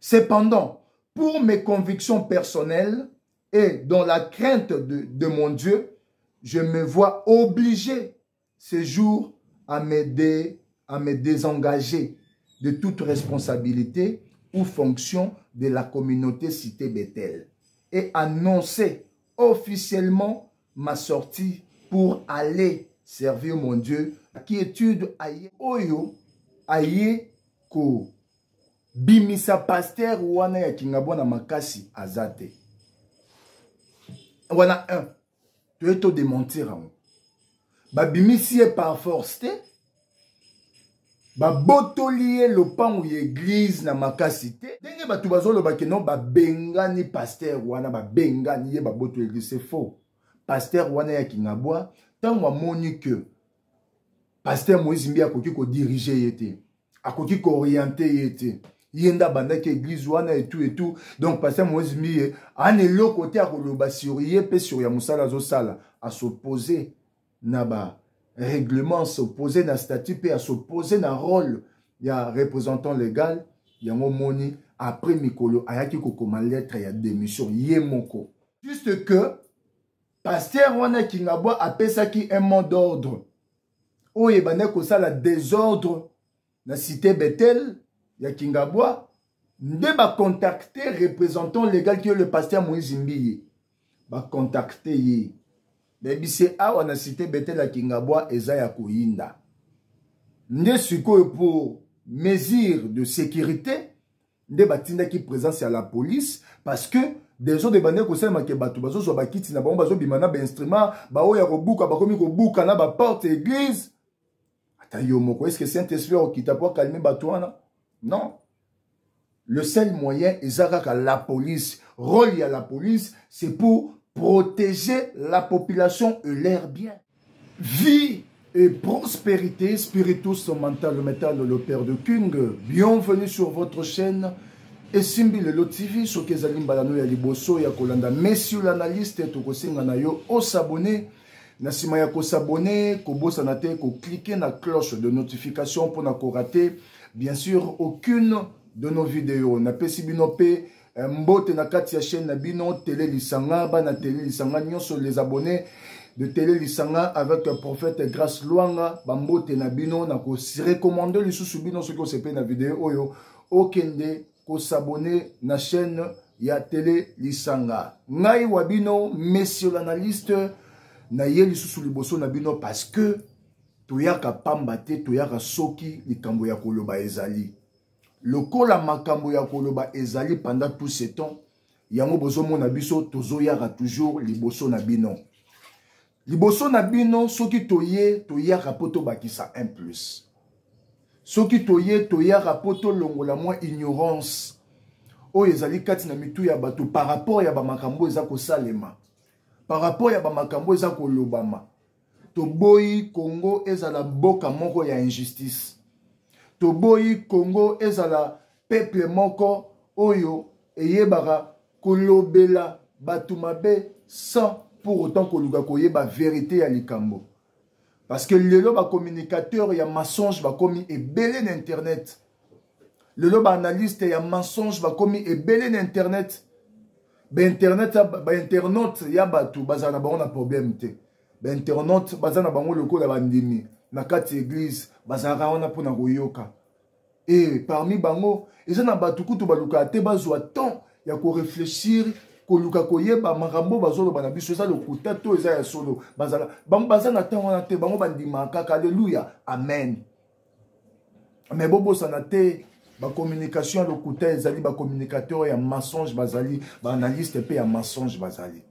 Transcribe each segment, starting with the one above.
Cependant, pour mes convictions personnelles et dans la crainte de mon Dieu, je me vois obligé ce jour à me désengager de toute responsabilité ou fonction de la communauté cité Bethel et annoncer officiellement ma sortie pour aller servir mon Dieu. Qui étude aye oyo aye ko bimisa pasteur wana ya kingabona makasi azate. Wana un. Tu es tout démentir. Ba bimisi par force te. Ba botolier le pan ou église na makasi te. Denge ba tubazolo ba keno ba bengani pasteur wana ba bengani ye ba boto église. C'est faux. Pasteur wana ya kingabwa tant wa moni que pasteur Moïse Mbi akoki ko diriger yete. Akoki ko orienter yete. Yenda bandaki église wana et tout. Donc pasteur Moïse Mbi ane lo côté a koloba sur ye pe sur ya musala zo sala à s'opposer na ba règlement, s'opposer na statut pe à s'opposer na rôle ya représentant légal yango moni après mikolo ayaki ko koma lettre ya démission ye moko. Juste que pasteur wana kingabwa apesaki un mot d'ordre. Oye bane ko sala désordre na cité Bethel ya kingabwa nde ba contacter représentant légal qui est le pasteur Moïse Mbi ba contacter ye bebi se awa na cité Bethel ya kingabwa eza ya koyinda nde sikoyo pour mesure de sécurité nde batinda ki présence ya la police parce que des autres bande ko sema ke batu bazo zo bakiti na bango bazo bimana ba instrument ba oya ko buka ba komi ko buka na ba porte église. Yo moko, est-ce que Saint-Esprit qui t'a pas calmé Batouana? Non. Le seul moyen, la police, rôle à la police, c'est pour protéger la population et l'air bien. Vie et prospérité, spiritus, mental, métal, le père de King. Bienvenue sur votre chaîne. Et Simbi le TV, sur Kezalim Balano ya Liboso ya Kolanda. Messieurs l'analyste, Tokosinga na yo, au s'abonner. Nasima ya ko s'abonner, ko bossa na te, ko cliquer na cloche de notification pour na ko rater bien sûr aucune de nos vidéos. Na pesi bino pe mbote na kati ya chaîne na bino Télé Lisanga, ba na Télé Lisanga nyonso les abonnés de Télé Lisanga avec le prophète Grâce Luanga, ba mbote na bino na ko recommander lisusu bino ce que se pe na vidéo oyo okende ko s'abonner na chaîne ya Télé Lisanga. Ngai wabino messieurs l'analyste na yeli susu liboso na bino parce que toyaka pamba te toyaka soki likambo ya koloba ezali lokola makambo ya koloba ezali pendant tout ce temps yango bozo mona biso tozoyaka toujours liboso na bino soki toyaka poto bakisa 1+, soki toyaka poto longola mwa ignorance oyo ezali kati na mitu ya bato par rapport ya ba makambo eza ko salema. Par rapport à Bamakambo eza kolobama. Toboyi Congo ezala boka moko ya injustice. Toboyi Congo ezala peuple moko oyo eyebaka kolobela batu mabe sans pour autant koluka koyeba vérité ya likambo. Parce que lelo ba communicateur ya mensonge ba komi ebele na internet. Lelo ba analyste ya mensonge ba komi ebele na internet. Internet ya batu bazana bango na problème te. Internet bazana bango lokola bandimi na kati église bazana wana pona koyoka. Et parmi bango ezana batu kutu baluka te bazwa temps ya ko réfléchir koluka koyeba makambo bazolo bana biso eza lokuta to eza ya solo bazana bango bazana temps wana te bango bandima kaka alléluia amen. Mais bobo sana te ba communication le kuta ezali ba communicateur ya mensonge bazali ba analyste pe ya mensonge bazali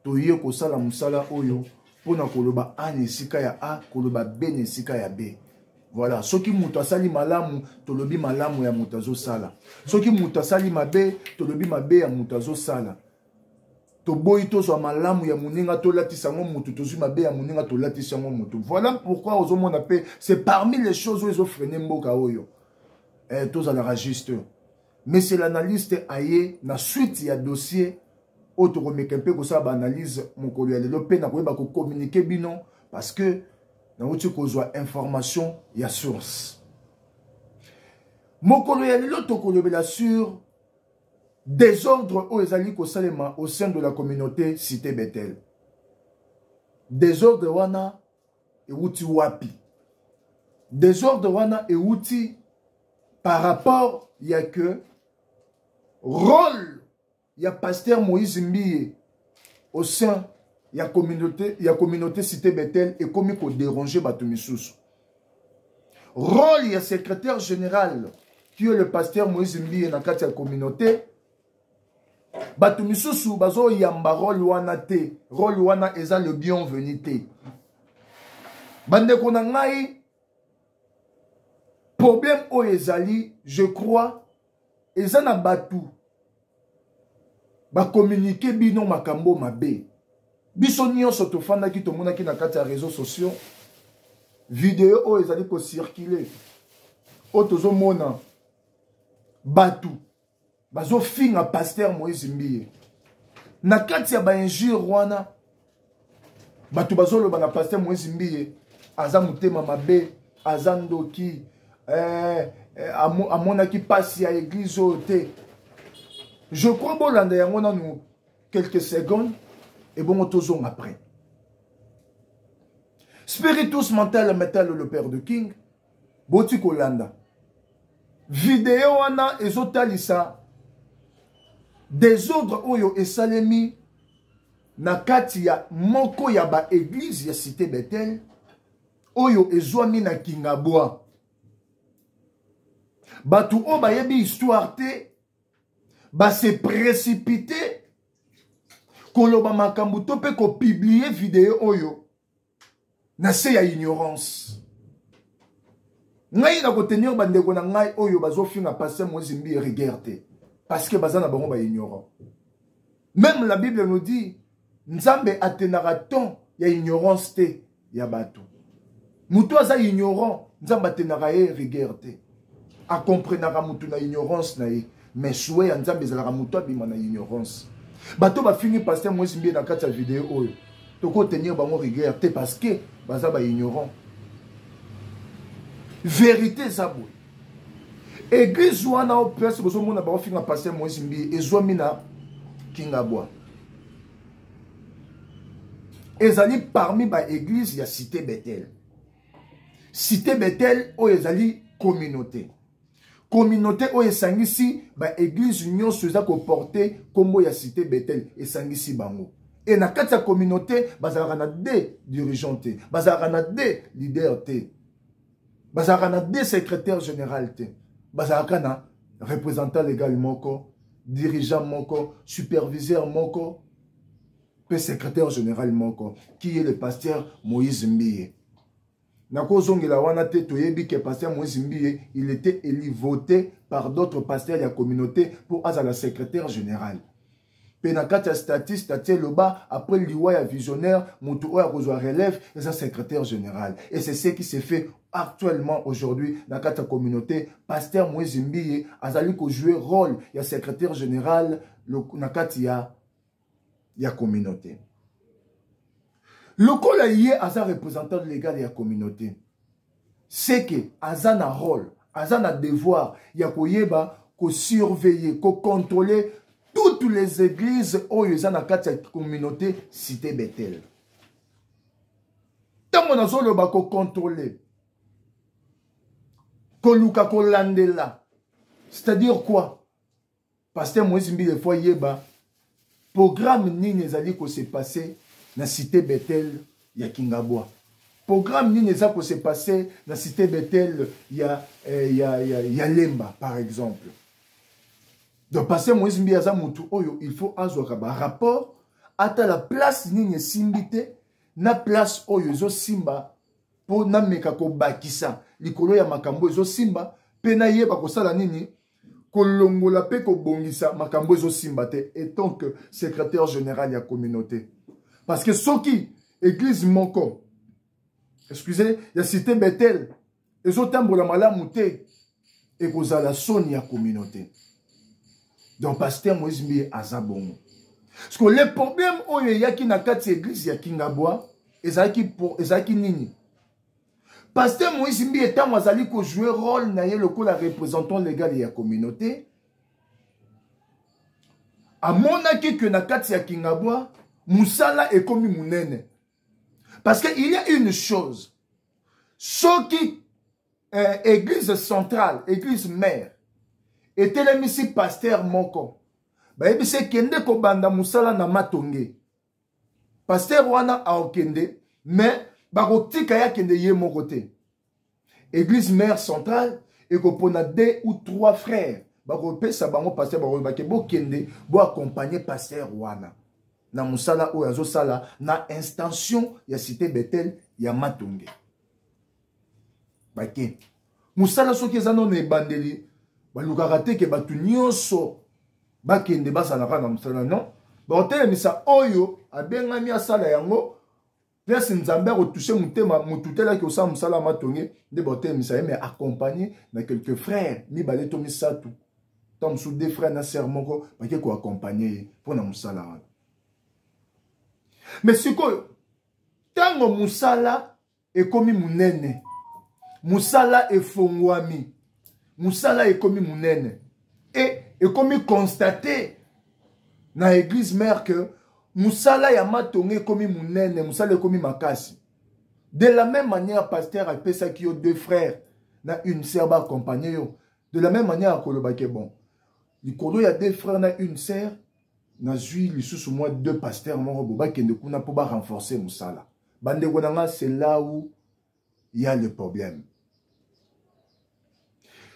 toye ko sala musala oyo pona koloba anisika ya a koloba benisika ya b. Voilà, soki muto asali malamu tolobi malamu ya muto azo sala, soki muto asali mabe tolobi mabe ya muto azo sala. Toboyi tozwa malamu ya muninga tolatisa ngo mutu tozwi mabe ya muninga tolatisa ngo mutu. Voilà pourquoi ozomona pe c'est parmi les choses où ils ont freiné mboka oyo. Tous à la juste. Mais c'est l'analyste aye na suite ya dossier auto remekempe ko sa ba analyse mokolo ya lelo pe na ko ba ko communiquer bino parce que na uti ko zwa information ya source. Mokolo ya lelo to ko lobela sur Désordre au ezali ko salema au sein de la communauté Cité Bethel. Désordre wana euti wapi. Désordre wana euti par rapport il y a que rôle il y a pasteur Moïse Mbiye au sein il y a communauté Cité Bethel et comme il déranger Batumisusu. Rôle il y a secrétaire général qui est le pasteur Moïse Mbiye dans la communauté. Batumisusu bazo yamba rôle wana te, rôle wana eza le bienvenu te. Bande kona ngai problème o ezali, je crois, ezana batu ba communiquer bino makambo mabe. Biso nyonso tofanda ki tomona ki na kati ya réseaux sociaux. Vidéo o ezali ko circuler. O tozo mona batu bazo finga pasteur Moïse Mbiye. Na kati ya ba injure wana batu bazo loba na pasteur Moïse Mbiye aza mutema mabe, aza ndoki amona ki pasi ya église ote. Je crois bolanda yango na nous quelques secondes et bon tozong après. Spiritus mental metal le père de King boti kolanda. Vidéo wana ezotalisa désordre oyo esalemi na kati ya moko ya ba église ya Cité Bethel oyo ezwami na Kingabwa. Batu o ba yebi histoire te ba se précipiter koloba makambu to pe ko publier vidéo oyo na se ya ignorance. Ngai na ko tenir bandeko na ngai oyo bazo finga passer Moïse Mbiye regardez parce que bazana bango ba ignorant. Même la Bible nous dit Nzambe atenara ton ya ignorance te ya batu. Mutu aza ignorant, Nzambe atenara e regardez. A comprenara mutu na ignorance na e. Mais souhait ya Nzambe ezalaka mutu abima na ignorance. Bato ba fini passer Moïse Mbiye na kati ya vidéo oyo. Toko tenir bango regardez parce que baza ba ignorant. Vérité zabou. Église wana au place bozo mona ba finga passer Moïse Mbiye ezwami na Kingabwa. Ezali parmi ba église ya Cité Bethel. Cité Bethel o ezali communauté. Communauté o esangisi ba église nyonso eza ko porter kombo ya Cité Bethel esangisi bango. Et na kati ya communauté bazalaka na deux dirigeants te, bazalaka na deux leaders te. Bazalaka na deux secrétaires général te. Bazalaka na représentant légal moko, dirigeant moko, superviseur moko, pe secrétaire général moko, qui est le pasteur Moïse Mbiye. Nako zongela wana te toyebi que pasteur Moïse Mbiye, il était élu voté par d'autres pasteurs de la communauté pour être le secrétaire général. Penakata statiste le bas après l'Iwaya visionnaire, Moutou a reçu relève et sa secrétaire général. Et c'est ce qui s'est fait actuellement aujourd'hui dans la communauté. Pasteur Moïse Mbiye a joué rôle, il y a secrétaire général, il y a communauté. Le col lié à sa représentant légal de la communauté. C'est que Azana rôle, Azana devoir, il y a qu'on surveiller, qu'on contrôler toutes les églises où il y a une communauté Cité Bethel. Tant qu'on a solo ba ko contrôler, ko luka ko landela. C'est-à-dire quoi? Pasteur Moïse Mbiye fois yeba programme nini ezali ko se passer na Cité Bethel ya Kingabwa. Programme nini ezali ko se passer na Cité Bethel ya Lemba par exemple. Donc, passer Moïse Mbiye aza mutu oyo, il faut azwaka ba rapport ata la place nini simbite na place oyo zo simba po na meka ko bakisa likolo ya makambo zo simba pe na yeba ko sala nini ko longola pe ko bongisa makambo zo simba te et tant que secrétaire général ya communauté parce que soki église moko excusez ya Cité Bethel ezo tambola malamu te et ko zala soni ya communauté. Donc, pasteur Moïse Mbiye azabongo. Parce que les problèmes oyo yaki na kati église ya Kingabwa, ezaki nini. Pasteur Moïse Mbiye tango azali ko jouer rôle na ye lokola représentant légal ya communauté. amonaki que na kati ya Kingabwa musala ekomi munene. Parce qu'il y a une chose, ce qui église centrale, église mère, était le misi pasteur moko. Ba ebise kende ko banda musala na matonge. Pasteur wana aokende, mais bakotika ya kende ye moko te. Église mère centrale et ko pona 2 ou 3 frères. Bako pesa bango pasteur bako bakebo kende bo accompagner pasteur wana. Na musala oyo azosala na extension ya cité Bethel ya matonge. Bake musala soki ezano na ebandeli balukaka te ke batu nyonso bakende basalaka na musala non baotelemisa oyo abengami asala yango place nzambe akotouche motema motutelaki osala musala matonge nde baotelemisa ye mais accompagné na quelques frères mibale to misatu ta mosusu 2 frères na sœur moko bake koaccompagne ye mpo na musala wana. Mais sikoyo ntango musala ekomi munene, musala efongwami, musala ekomi munene, et ekomi constaté na église mère que musala ya matonge ekomi munene, musala ekomi makasi. De la même manière, pasteur apesaki yo 2 frères na une sœur ba accompagner yo. De la même manière akolobaki bon, likolo ya 2 frères na une sœur na zui lisusu moi 2 pasteurs moko boba kende kuna po ba renforcer musala. Bande konanga, c'est là où il y a le problème.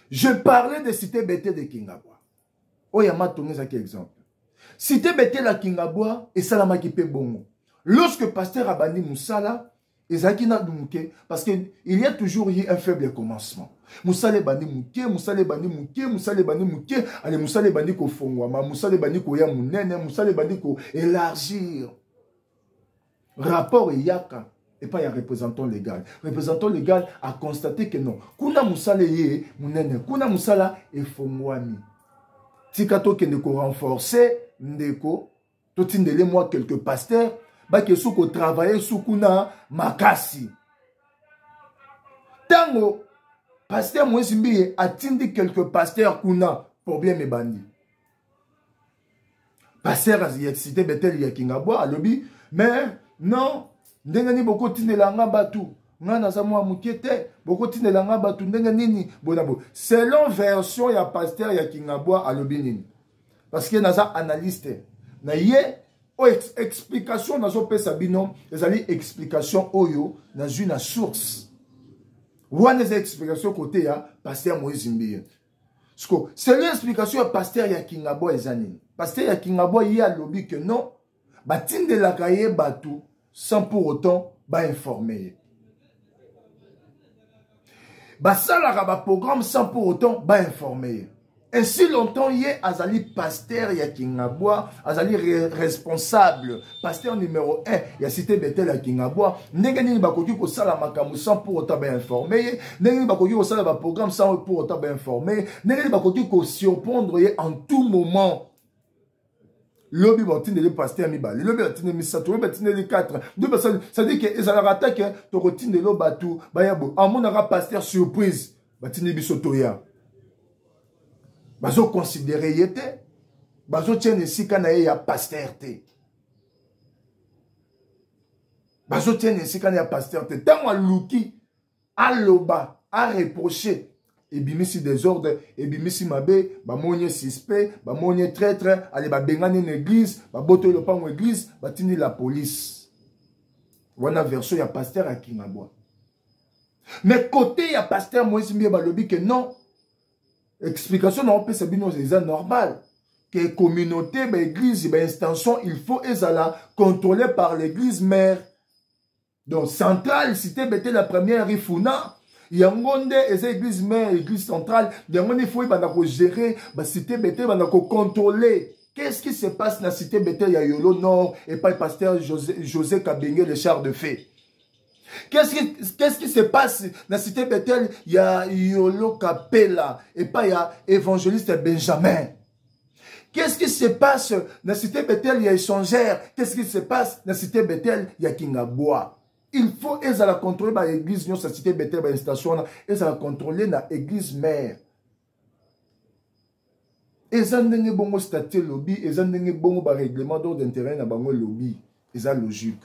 Je parlais de cité Bethel de Kingabwa. Oh yama tonné ça qui exemple. Cité Bethel à Kingabwa et salama ki pe bongo. Lorsque pasteur abandi musala, ezaki na dumuke parce que il y a toujours eu un faible commencement. Musale bandi muke, musale bandi muke, musale bandi muke, allez musale bandi ko fongwama, musale bandi ko ya munene, musale bandi ko élargir. Rapport yaka et pas un représentant légal. Le représentant légal a constaté que non. Kuna musala ye munene, kuna musala e fongwami. Tikato ke ndeko renforcer ndeko, totindele moi quelques pasteurs, ba ke souko travailler soukuna makasi. Tango pasteur Mouessimbi atindi quelques pasteurs kuna problème bandi. Pasteur a cité Bethel ya Kingabwa alobi, mais non, ndenge ni boko tinelanga batu. Ngana za mwa mukete, boko tinelanga batu ndenge nini bonabo. Selon version ya pasteur ya Kingabwa alobi nini. Parce que naza analyste. Na ye o explication nazo pesa bino, ezali explication oyo na une source. Wana za explication côté ya pasteur Moïse Mbiye. C'est l'explication ya pasteur ya Kingabwa ezani. Pasteur ya Kingabwa ye alobi que non, batinde la kaye batu sans pour autant informer. Basalaka ba programme sans pour autant informer. Ainsi longtemps yé azali pasteur ya Kingabwa, azali responsable, pasteur numéro 1 ya cité Bethel ya Kingabwa, ndenge nini bakoki ko sala makamu sans pour autant informer, ndenge nini bakoki ko sala ba programme sans pour autant informer, ndenge nini bakoki ko surprendre yé en tout moment. Lobi batine le pasteur mibale, lobi batine misato, lobi batine le 4. Ça dit que ezala attaque to rotine lo batu, bayabo. Amonaka pasteur surprise, batine bisotoya. Bazo considérer yete, bazo tienne sika na ya pasteur te. Bazo tienne sika na ya pasteur te. Tant à luki, à loba, à reprocher. Et bimisi désordre, et bimisi mabe, ba monye suspect, ba monye traître, allez ba bengane une église, ba boto le pan église, ba tini la police. Wana version ya pasteur à Kingabwa. Mais côté ya pasteur Moïse Mbiye balobi que non. Explication non peut c'est bino c'est normal. Que communauté, ba église, ba extension, il faut ezala contrôlé par l'église mère. Donc centrale, cité Bethel la première rifuna. Yangonde et église mère, église centrale, yangonde il faut gérer, bah cité Bethel, contrôler. Qu'est-ce qui se passe dans la cité Bethel, il y a Yolo Nord et pas le pasteur José Kabenge, le char de fée. Qu'est-ce qui se passe dans la cité Bethel, il y a Yolo Kapela et pas il y a évangéliste Benjamin. Qu'est-ce qui se passe dans la cité Bethel, il y a échangère. Qu'est-ce qui se passe dans la cité Bethel, il y a Kingabwa. Il faut la contrôler par l'église, non, sa cité Bethel, par station, la contrôler dans l'église mère. eza ndenge bongo statut lobby, eza ndenge bongo ba règlement d'ordre d'intérêt na bango lobby, eza logique.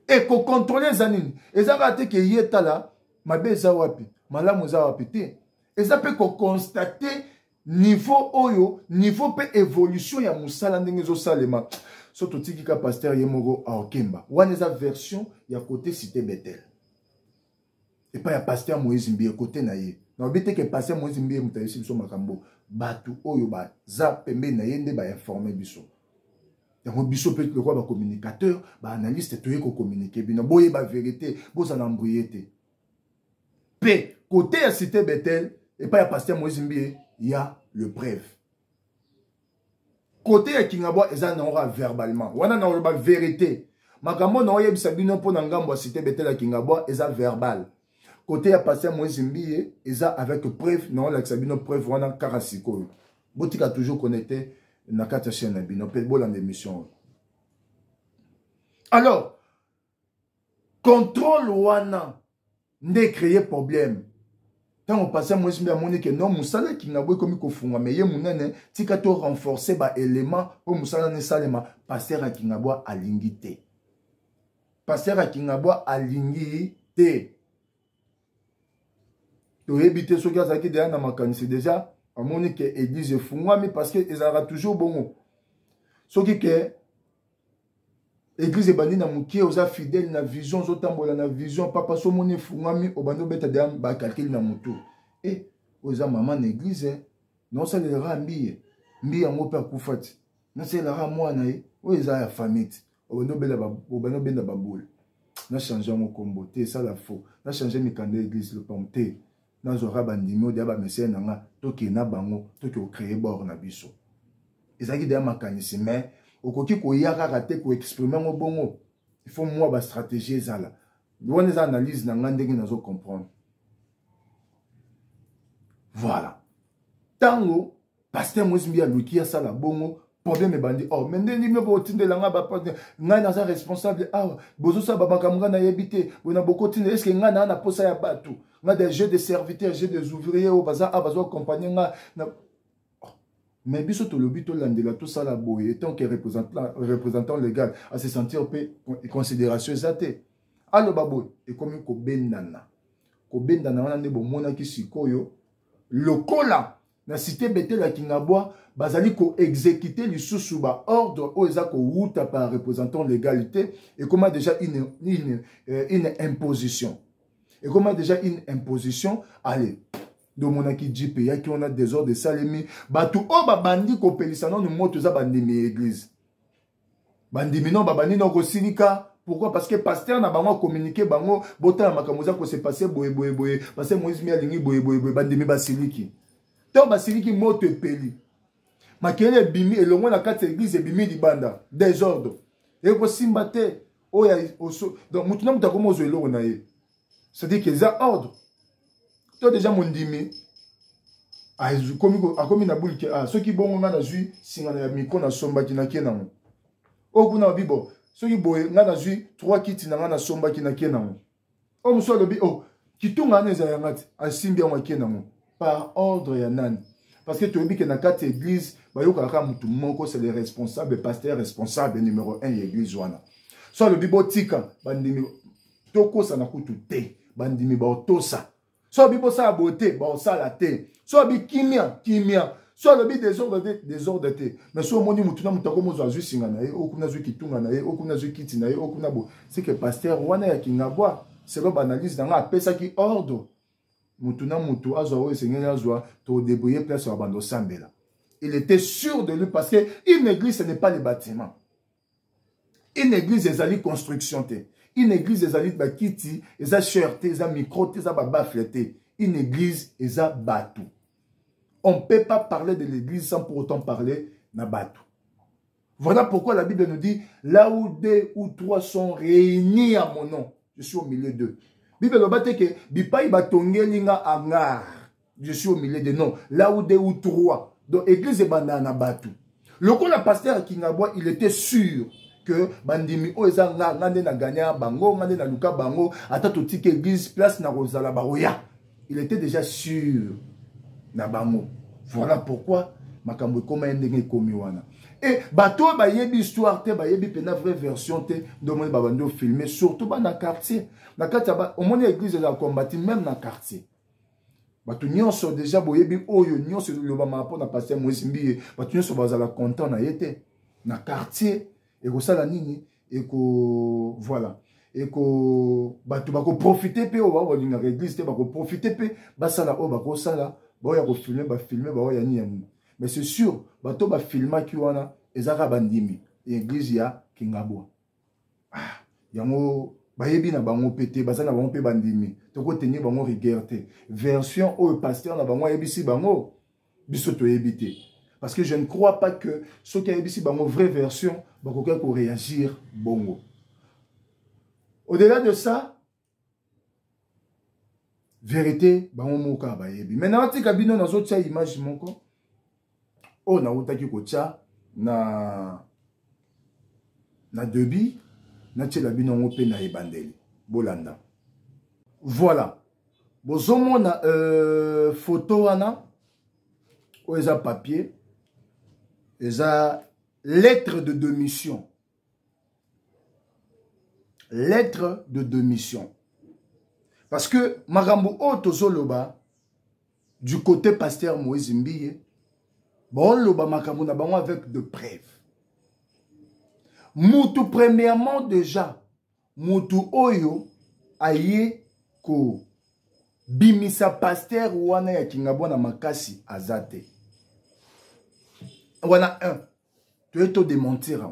Et ko contrôler eza nini? Eza raté que yetala mabe eza wapi, malamu eza wapi te. Eza pe ko constater niveau oyo, niveau pe évolution ya musala ndenge zo salema. Soto tiki ka pasteur yemoko a Okemba. Wana eza version ya côté cité Bethel. Et pas ya pasteur Moïse Mbie côté na ye. Na obite que pasteur Moïse Mbie mutayisi biso makambo. Batu oyo ba za pembe na ye nde ba informer biso. Yango biso peut le quoi ba communicateur, ba analyste toye ko communiquer bino boye ba vérité, bo ça n'embrouiller te. P côté ya cité Bethel et pas ya pasteur Moïse Mbie, il y a le preuve. Côté ya Kingabwa eza na ora verbalement. Wana na ora vérité. Makambo na oyebisa bino po na ngambo cité Bethel ya Kingabwa eza verbal. Côté ya pasteur Moïse Mbie eza avec preuve, na ora sabino preuve wana karasiko. Botika toujours connecté na kata chaîne na bino pe bola l'émission. Alors, contrôle wana ndé créer problème. Quand on passe à moi, je me dis que non, Moussala qui n'a pas comme il faut mais il mounane, si tu renforcer ba élément pour Moussala ne salema, passer à Kingabwa à l'ingité. Passer à Kingabwa à l'ingité. Tu éviter ce gars qui est derrière ma canisse déjà, à mon que l'église est fou, mais parce qu'ils aura toujours bon. Ce qui est l'église est bandée dans mon qui est fidèle na vision, zotambola na vision, papa so moni fungami obando beta de ba calcul na moto. Et oza maman l'église non ça le rambi mbi yango pe akufati. Non c'est la moi na ye, oza ya famille. Obando benda baboule. Na changer mon combo, té ça la faux. Na changer mi kande l'église le pomté. Na zora bandimo de ba messé nanga, toki na bango, toki o créer bord na biso. Ezaki de makanisi mais okoki koyaka kate ko exprimer ngo bongo il faut moi ba stratégie ezala loin des analyses na ngandenge nazo comprendre voilà tango pasteur Moïse Mbie aluki ya sala bongo problème bandi oh mais ndeni me bo tindela nga ba nga na responsable ah bozo sa ba makamga na yebite bona boko tinde est-ce que nga na posa ya batu nga des jeux de serviteurs jeux des ouvriers au bazar ah bazo accompagner nga na mais biso to lobi to landela tout ça la boye tant que représentant légal à se sentir peu considération exate allo babo et comme ko bendana wana nde bomona ki sikoyo lokola na cité Bethel ya Kingabwa bazali ko exécuter lisusu ba ordre o eza ko wuta par représentant légalité et comment déjà une imposition et comment déjà une imposition allez de monaki jipe ya ki on a des ordres de salemi batu o babandi ko pelisa non moto za bandimi église bandimi non babandi no ko sinika pourquoi parce que pasteur na bango communiquer bango bota makambo za ko se passer boye parce que Moïse mi alingi boye bandimi basiliki to basiliki moto epeli makele bimi elongo na kati église bimi libanda désordre et ko simbate o ya oso donc mutuna mutako mozo eloko na ye c'est-à-dire que ça ordre. Toi déjà mon dimi akomi na bulke ah soki bongo nga na zui singa na miko na somba ki na kenango okuna bibo soki boye nga na zui 3 kiti na nga na somba ki na kenango o muso lobi oh kitunga na ezaya ngati asimbi yango kenango par ordre ya nani parce que tu obi que na kati église bayoka ka mutu moko c'est le responsable pasteur responsable numéro 1 ya église wana so lobi botika bandimi toko sana kutu te bandimi ba otosa so bibo sa beauté ba osala te so bi kimia so lobi désordre te mais so moni mutu na mutako mozo azui singa na ye okuna zui kitunga na ye okuna zui kiti na ye okuna bo c'est que pasteur wana ya Kingabwa c'est le analyse dans la pesa ki ordre mutu na mutu azwa o sengeli azwa to débrouiller place ya bando sambela il était sûr de lui parce que une église ce n'est pas les bâtiments une église ezali construction te. Une église ezali bakiti, eza cherté, eza micro, eza babafleté. Une église eza batou. On ne peut pas parler de l'église sans pour autant parler na batou. Voilà pourquoi la Bible nous dit là où 2 ou 3 sont réunis à mon nom, je suis au milieu d'eux. Bible nous dit que bipai batongelinga angar, je suis au milieu d'eux. Non, là où 2 ou 3. Donc église est banana batou. Le coup la pasteur Kingabwa, il était sûr que bandimi o eza ngande na gagner bango ngande na luka bango ata to tike église place na rozala baroya il était déjà sûr na bango voilà pourquoi makambo koma ndenge komi wana. Et bato ba yebi histoire te, ba yebi pena vraie version te, domoni babando filmer surtout ba na quartier. Na kati ba au moins église la combattre même na quartier. Bato nyonso déjà boyebi oyo nyonso le ba ma na pasteur Moïse Mbiye, bato nyonso bazala content na yete na quartier et ko sala nini et ko voilà. Et que bato bako profiter pe o ba linga église te bako profiter pe basala o bako sala ba ya ko filmer ba filmer ba ya ni. Mais c'est sûr bato ba filma ki wana ezaka bandimi église ya Kingabwa. Ah yango ba yebi na bango pété bazana bango pe bandimi to ko tenir bango rigueur te version o pasteur na bango yebisi bango biso to yebité parce que je ne crois pas que ceux qui yebisi bango vraie version bako ko réagir bongo. Au-delà de ça, vérité, bango moka bayebi. Maintenant, tu as bino dans autre image moko. Oh na utaki kocha na debi na tchela bino ngope na ebandeli. Bolanda. Voilà. Bozomo na photo wana o eza papier, eza lettre de démission. Lettre de démission. Parce que Marambo Otozoloba, du côté pasteur Moïse Mbiye, bon, loba Makambo na bango avec de preuves. Moutou premièrement déjà, Moutou Oyo, aye ko bimisa pasteur wana ya Kingabwa na makasi azate. Wana un, tu es to démentir.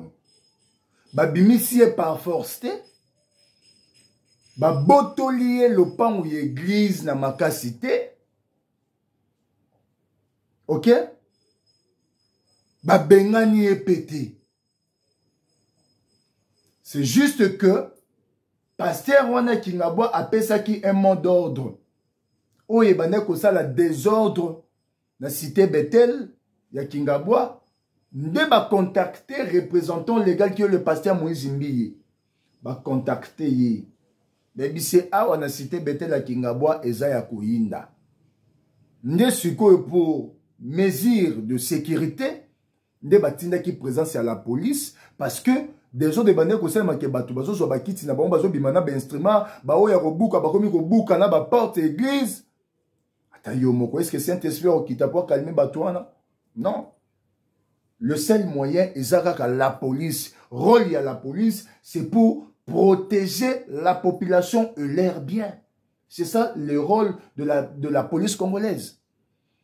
Ba bimisi par force te. Ba botolier le pan ou église na makasi te. Ok? Ba bengani epete. C'est juste que pasteur wana Kingabwa apesaki un mot d'ordre. Oye bane ko sala désordre na cité Bethel ya Kingabwa. Nde ba contacter représentant légal qui est le pasteur Moïse Mbiye. Ba contacter ye. Mais c'est awa na cité Bethel ya Kingabwa eza ya koyinda. Nde sikoyo pour mesure de sécurité, nde batinda ki présence à la police parce que des gens de bande ko sema ke bato bazo so bakiti na bango bazo bimana ba instrument ba oya ko buka ba komi ko buka na ba porte église. Ata yo moko est-ce que Saint-Esprit qui t'a pas calmer bato wana? Non. Le seul moyen ezaka la police, rôle à la police, c'est pour protéger la population et leurs biens. C'est ça le rôle de la police congolaise.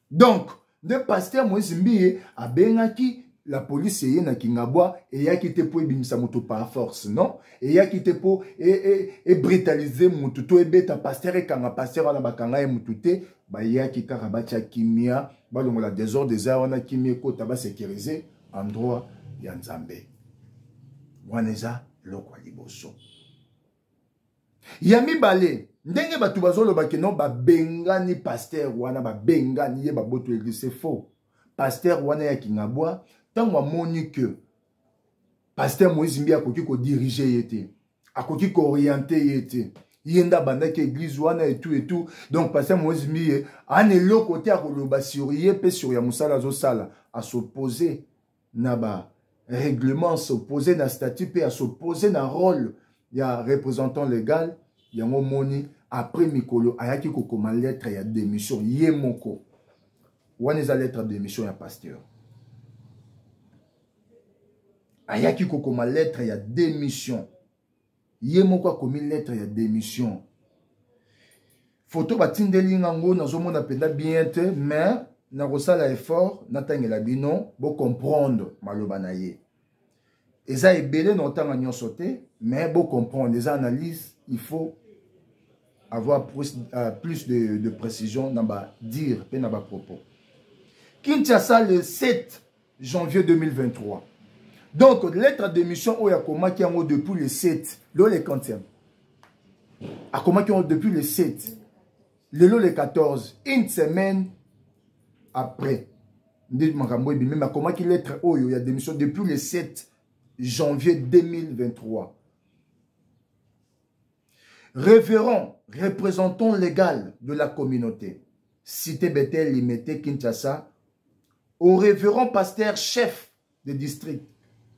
Donc, le pasteur Moïse Mbiye a bengaki la police est na Kingabwa et ya qui te pour ebimisa moto par force, non? Et ya qui te pour et brutaliser moto to ebeta pasteur et kanga pasteur na bakanga e mutute ba ya ki karabacha kimia ba longo la désordre des arts na kimia ko taba sécuriser endroit ya Nzambe. Waneza lokwa liboso. Yami bale ndenge batu bazoloba ke non ba bengani pasteur wana ba bengani ye ba boto église, c'est faux. Pasteur wana ya Kingabwa tant moi moni que pasteur Moïse Mbiye akoki ko diriger yete, akoki ko orienter yete, yenda banda ke église wana et tout. Donc pasteur Moïse Mbiye ane lo côté a koloba sur ye pe sur ya musala zo sala à s'opposer na ba règlement, s'opposer na statut pe à s'opposer na rôle ya représentant légal yango moni après mikolo ayaki ko koma lettre ya démission ye moko wana eza lettre de démission ya pasteur. Ayaki kokoma lettre ya démission. Ye moko akomi lettre ya démission. Photo batindeli ngango nazomona penda bien te, mais na kosala effort natangela bino bo comprendre maloba na ye. Eza ebele na otanga nyonso te, mais bo comprendre des analyses, il faut avoir plus de précision dans ba dire pe na ba propos. Kinshasa le 7 janvier 2023. Donc, lettre de mission au Yakoma qui est depuis le 7, le 40e. Akoma qui est depuis le 7, le 14, une semaine après. Même Akoma qui lettre au il y a démission depuis le 7 janvier 2023. Révérend, représentant légal de la communauté, Cité Bethel Limité Kinshasa, au révérend pasteur chef de district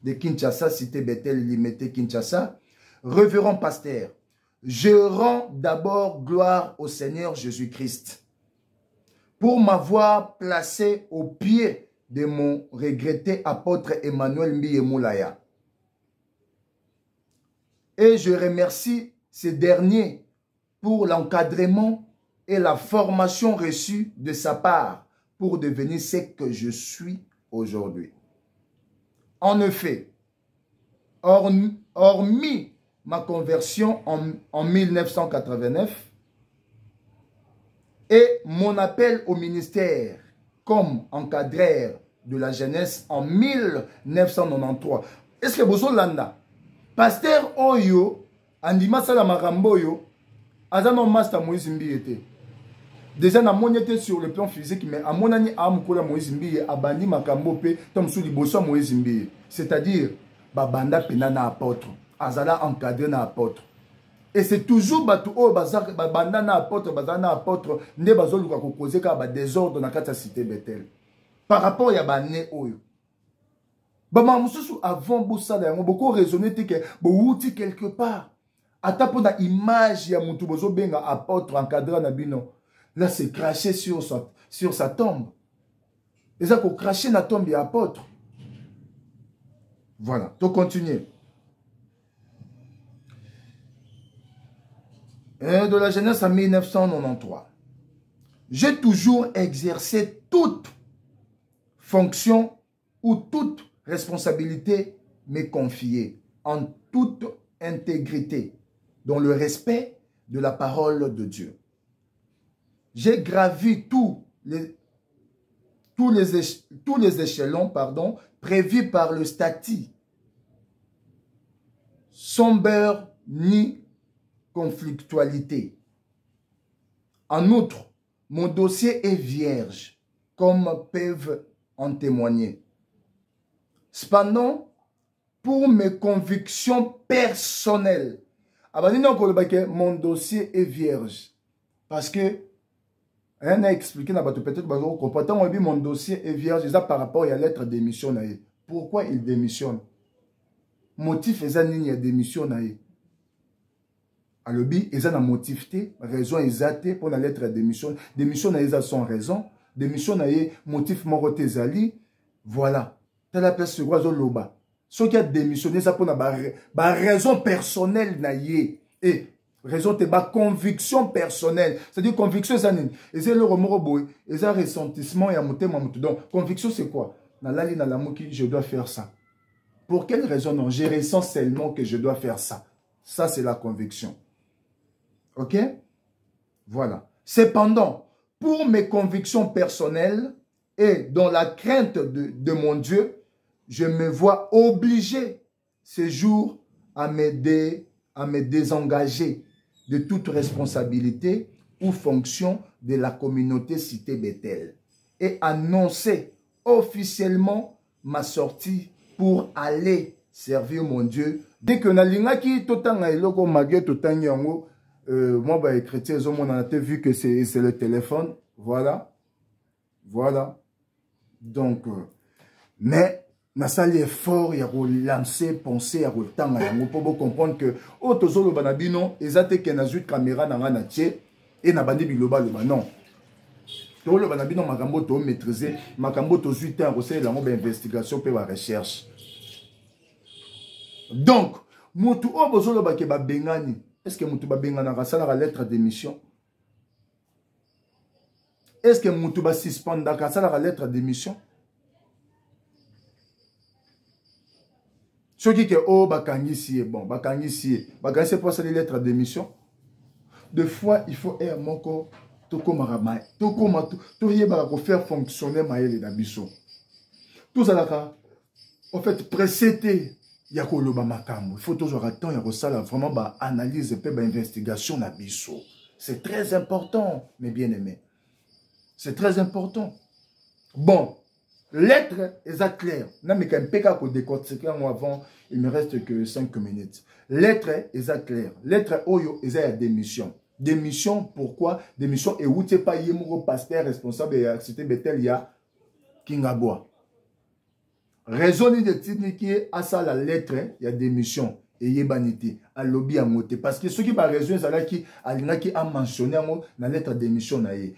de Kinshasa, cité Bethel, limité Kinshasa, révérend pasteur, je rends d'abord gloire au Seigneur Jésus-Christ pour m'avoir placé au pied de mon regretté apôtre Emmanuel Mbiyemoulaya. Et je remercie ces derniers pour l'encadrement et la formation reçue de sa part pour devenir ce que je suis aujourd'hui. En effet, hormis ma conversion en 1989 et mon appel au ministère comme encadreur de la jeunesse en 1993. Est-ce que vous landa? Pasteur Oyo, Andima Salamaramboyo, Azano Master Moïse Mbiete. Déjà, na mon était sur le plan physique, mais à mon année, à Moukola Moïse Mbiye, Abandi Makambope, Tom Souli Bosso Moïse Mbiye. C'est-à-dire, Babanda Penana apôtre, Azala encadré na apôtre. Et c'est toujours Batu O Babanda na apôtre, Bazana apôtre, ne bazoluka kokoze ka ba désordre na kata cité Bethel. Par rapport à Bané Oyo. Bama Moussou avant Boussala, on beaucoup raisonné que Bouti quelque part. Ata pour la image ya Moutou Bozo Benga apôtre encadré na bino. Là, c'est craché sur sa tombe. Et ça, qu'on craché na tombe ya apôtre. Voilà, donc continuer. Et de la jeunesse en 1993. J'ai toujours exercé toute fonction ou toute responsabilité me confiée en toute intégrité, dans le respect de la parole de Dieu. J'ai gravi tous les échelons prévus par le statut, sans beurre ni conflictualité. En outre, mon dossier est vierge, comme peuvent en témoigner. Cependant, pour mes convictions personnelles, mon dossier est vierge. Parce que, rien n'a expliqué, peut-être que mon dossier est vierge par rapport à la lettre de démission. Pourquoi il démissionne? Motif est une démission. Alors, il y a un motif, raison exacte pour la lettre de démission. Démission a son raison. Démission a motif morotezali. Voilà. Telle la place sur Loba. Ce qui a démissionné, ça pour la raison personnelle. Et raison de ma conviction personnelle. C'est-à-dire conviction, c'est et c'est le remords boy. Et c'est ressentiment et amoté mamoutou. Donc, conviction, c'est quoi? Dans la ligne, dans l'amour, je dois faire ça. Pour quelle raison? Non, je ressens seulement que je dois faire ça. Ça, c'est la conviction. Ok? Voilà. Cependant, pour mes convictions personnelles et dans la crainte de mon Dieu, je me vois obligé ce jour à me désengager de toute responsabilité ou fonction de la communauté cité Bethel et annoncer officiellement ma sortie pour aller servir mon Dieu. Dès que nalingaki totanga eloko magé totangi yango, moi bah chrétien on a vu que c'est le téléphone, voilà. Voilà. Donc mais na sali effort ya ko lancer penser ya ko tanga yango pour comprendre que o tozolo banabino ezate ke na zuit caméra na nga na tie et na bandi biloba loba non. Tolo banabino makambo to maîtriser makambo to zuit en conseil la ba investigation pe ba recherche. Donc mutu o bozolo ba ke ba bengani, est-ce que mutu ba bengana ka sala la lettre d'émission? Est-ce que mutu ba suspendre ka sala la lettre d'émission? Ceux qui disent, oh, bakangisi est bon, bakangisi c'est pour ça les lettres d'émission. Deux fois, il faut être mon corps, tout comme Ramay, tout comme tout faire fonctionner Maël et Nabiso. Tout ça là, en fait, précédé, il y a Koloba Makambo. Il faut toujours attendre, il y a ça là, vraiment, analyse et investigation Nabiso. C'est très important, mes bien-aimés. C'est très important. Bon. Lettre est claire. Non, mais quand même, décortiquer avant, il me reste que 5 minutes. Lettre est claire. Lettre Oyo est à démission. Démission, pourquoi? Démission, et où tu n'es pas yémouro pasteur responsable de la cité Bethel, il y a Kingabwa. Raison de Tiniki à ça la lettre, il y a démission. Et yebanité, à lobby à moté. Parce que ce qui va raison, c'est là qui a mentionné dans la lettre de démission. Il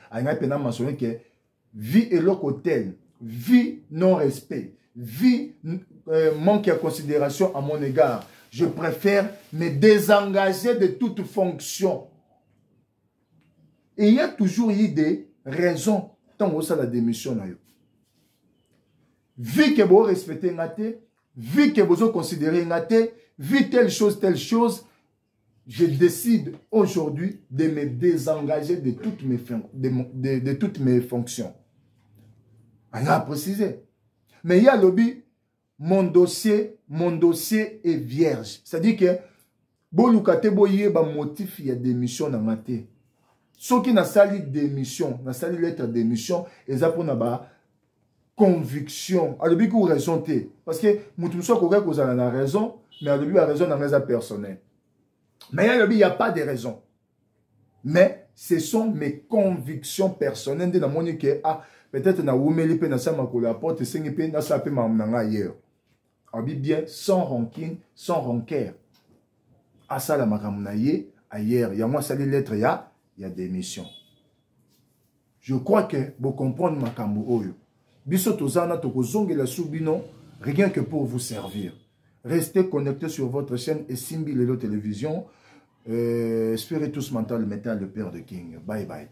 a mentionné que vie et leur hôtel, vie non-respect, vie manque de considération à mon égard. Je préfère me désengager de toute fonction. Et il y a toujours eu des raisons tant que ça la démission. Vu que vous respectez Ngate, vu que vous considérez Ngate, vu telle chose, je décide aujourd'hui de me désengager de toutes mes fonctions. On a précisé. Mais il y a lobby, mon dossier est vierge. C'est-à-dire que, si vous avez un motif, il y a démission dans Ngate. Ceux qui n'ont pas démission, n'ont pas lettre de démission, ils ont pour conviction. Alors, vous avez raison. Parce que, vous avez raison, mais vous avez raison dans raison personnelle. Mais il n'y a pas de raison. Mais ce sont mes convictions personnelles. Dans mon que peut-être na wumeli pe na sama ko la porte sengi pe na sa pe mamnanga ailleurs. Abi bien sans rancune, sans rancœur. À ça la makamunaye ailleurs. Il y a moi ça les lettres il y a démission. Je crois que vous comprenez makambo oyo. Biso tozana tokozonge la soubino rien que pour vous servir. Restez connectés sur votre chaîne et Simbi Lelo Télévision. Spiritus Mental Metal, le Père de King. Bye bye.